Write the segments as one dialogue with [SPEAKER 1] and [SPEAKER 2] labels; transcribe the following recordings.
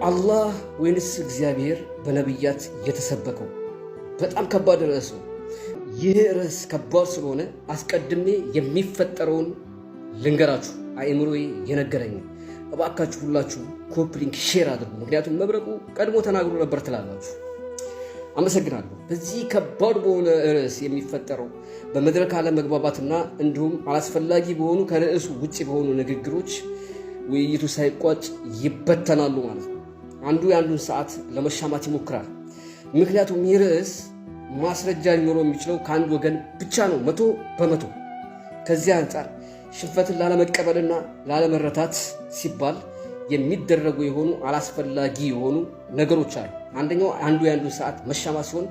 [SPEAKER 1] አላህ ወይንስ እግዚአብሔር በነቢያት የተሰበከው? በጣም ከባድ ርዕስ ነው። ይህ ርዕስ ከባድ ስለሆነ አስቀድሜ የሚፈጠረውን ልንገራችሁ። አእምሮዬ የነገረኝ እባካችሁ ሁላችሁ ኮፒ ሊንክ ሼር አድርጉ። ምክንያቱም መብረቁ ቀድሞ ተናግሮ ነበር ትላላችሁ። አመሰግናለሁ። በዚህ ከባድ በሆነ ርዕስ የሚፈጠረው በመድረክ አለመግባባትና እንዲሁም አላስፈላጊ በሆኑ ከርዕሱ ውጭ በሆኑ ንግግሮች ውይይቱ ሳይቋጭ ይበተናሉ ማለት ነው። አንዱ የአንዱን ሰዓት ለመሻማት ይሞክራል። ምክንያቱም ይህ ርዕስ ማስረጃ ሊኖረው የሚችለው ከአንድ ወገን ብቻ ነው፣ 100%። ከዚህ አንጻር ሽንፈትን ላለመቀበልና ላለመረታት ሲባል የሚደረጉ የሆኑ አላስፈላጊ የሆኑ ነገሮች አሉ። አንደኛው አንዱ የአንዱን ሰዓት መሻማት ሲሆን፣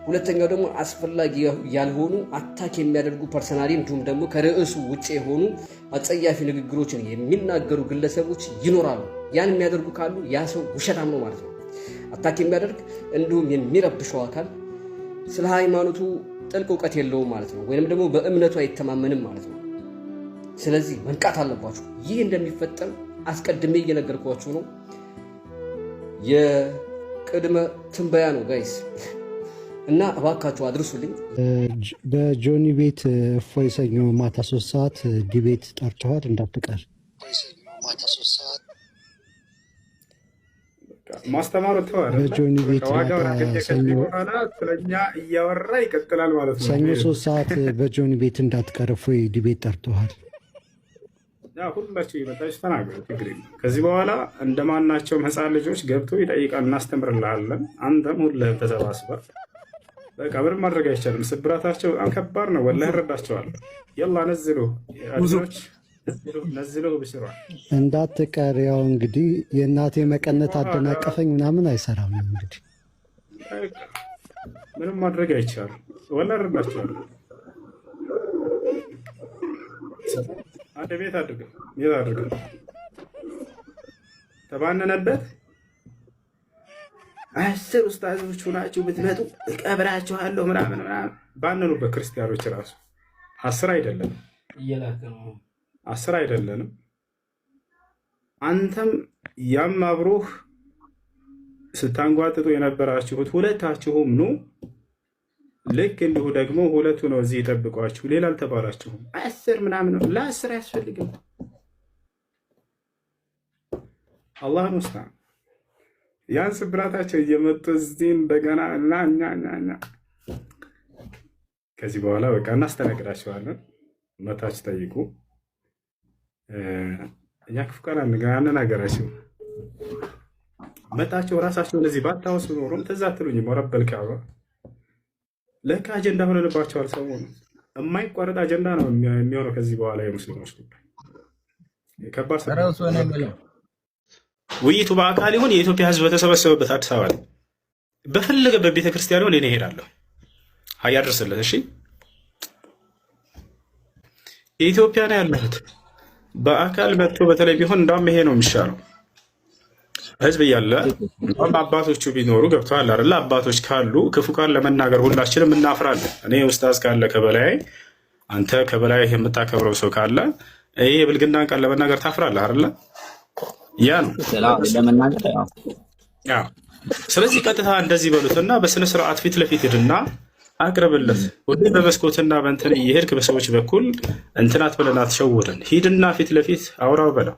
[SPEAKER 1] ሁለተኛው ደግሞ አስፈላጊ ያልሆኑ አታክ የሚያደርጉ ፐርሰናሊ እንዲሁም ደግሞ ከርዕሱ ውጭ የሆኑ አጸያፊ ንግግሮችን የሚናገሩ ግለሰቦች ይኖራሉ። ያን የሚያደርጉ ካሉ ያ ሰው ውሸታም ነው ማለት ነው። አታክ የሚያደርግ እንዲሁም የሚረብሸው አካል ስለ ሃይማኖቱ ጥልቅ እውቀት የለውም ማለት ነው፣ ወይንም ደግሞ በእምነቱ አይተማመንም ማለት ነው። ስለዚህ መንቃት አለባችሁ። ይህ እንደሚፈጠር አስቀድሜ እየነገርኳችሁ ነው። የቅድመ ትንበያ ነው ጋይስ፣ እና እባካችሁ አድርሱልኝ።
[SPEAKER 2] በጆኒ ቤት እፎይ ሰኞ ማታ 3 ሰዓት ዲቤት ጠርተዋል፣ እንዳትቀር።
[SPEAKER 3] ማስተማሩ ተዋረ
[SPEAKER 2] በጆኒ ቤት
[SPEAKER 3] ስለኛ እያወራ ይቀጥላል ማለት ነው።
[SPEAKER 2] ሰኞ 3 ሰዓት በጆኒ ቤት እንዳትቀር፣ እፎይ ዲቤት ጠርተዋል።
[SPEAKER 3] ሁላችሁ የመጣችሁ ተናገሩ፣ ችግር የለም። ከዚህ በኋላ እንደማናቸውም ህፃን ልጆች ገብቶ ይጠይቃል፣ እናስተምርልሃለን። አንተም ሁልህም ተሰባስበህ በቃ ምንም ማድረግ አይቻልም። ስብራታቸው በጣም ከባድ ነው። ወላሂ እረዳቸዋለሁ። የላ ነዝሉ ነዝሉ ብስሯል
[SPEAKER 2] እንዳትቀር። ያው እንግዲህ የእናቴ መቀነት አደናቀፈኝ ምናምን አይሰራም። እንግዲህ
[SPEAKER 3] ምንም ማድረግ አይቻልም። ወላሂ እረዳቸዋለሁ። አንድ ቤት አድርገው ተባነነበት። 10 ኡስታዞች ሆናችሁ ብትመጡ እቀብራችኋለሁ ምናምን ባነኑበት። ክርስቲያኖች ራሱ 10 አይደለንም። አንተም ያም አብሮህ ስታንጓጥጡ የነበራችሁት ሁለታችሁም ኑ። ልክ እንዲሁ ደግሞ ሁለቱ ነው እዚህ ይጠብቋችሁ። ሌላ አልተባላችሁም። 10 ምናምን ነው። ለ10 አያስፈልግም። አላህ ነው ስታ ያን ስብራታቸው እየመጡ እዚህ እንደገና እና እኛ ከዚህ በኋላ በቃ እናስተናግዳቸዋለን። መታች ጠይቁ። እኛ ክፉ ቃል አንናገራቸው። መጣቸው ራሳቸው እንደዚህ ባታወሱ ኖሮም ትዝ አትሉኝም። ወረበል ከዕባ ለካ አጀንዳ ሆነንባቸዋል። ሰው ነው የማይቋረጥ አጀንዳ ነው የሚሆነው ከዚህ በኋላ የሙስሊሞች ጉዳይ ከባድ ነው። ውይይቱ በአካል ይሁን የኢትዮጵያ ሕዝብ በተሰበሰበበት አዲስ አበባ ላይ በፈለገበት ቤተክርስቲያን ሆነ እኔ እሄዳለሁ። አያደርስለት። እሺ ኢትዮጵያ ነው ያለሁት። በአካል መጥቶ በተለይ ቢሆን እንዳውም ይሄ ነው የሚሻለው። ህዝብ እያለ አባቶቹ ቢኖሩ ገብተዋል አይደል? አባቶች ካሉ ክፉ ቃል ለመናገር ሁላችንም እናፍራለን። እኔ ኡስታዝ ካለ ከበላይ፣ አንተ ከበላይ የምታከብረው ሰው ካለ ይሄ የብልግና ቃል ለመናገር ታፍራለህ አይደል? ያ ነው ለመናገር። ስለዚህ ቀጥታ እንደዚህ በሉትና በስነ ስርዓት ፊት ለፊት ሂድና አቅርብለት። ወደ በመስኮትና በእንትን እየሄድክ በሰዎች በኩል እንትናት ብለን አትሸውረን። ሂድና ፊት ለፊት አውራው በለው።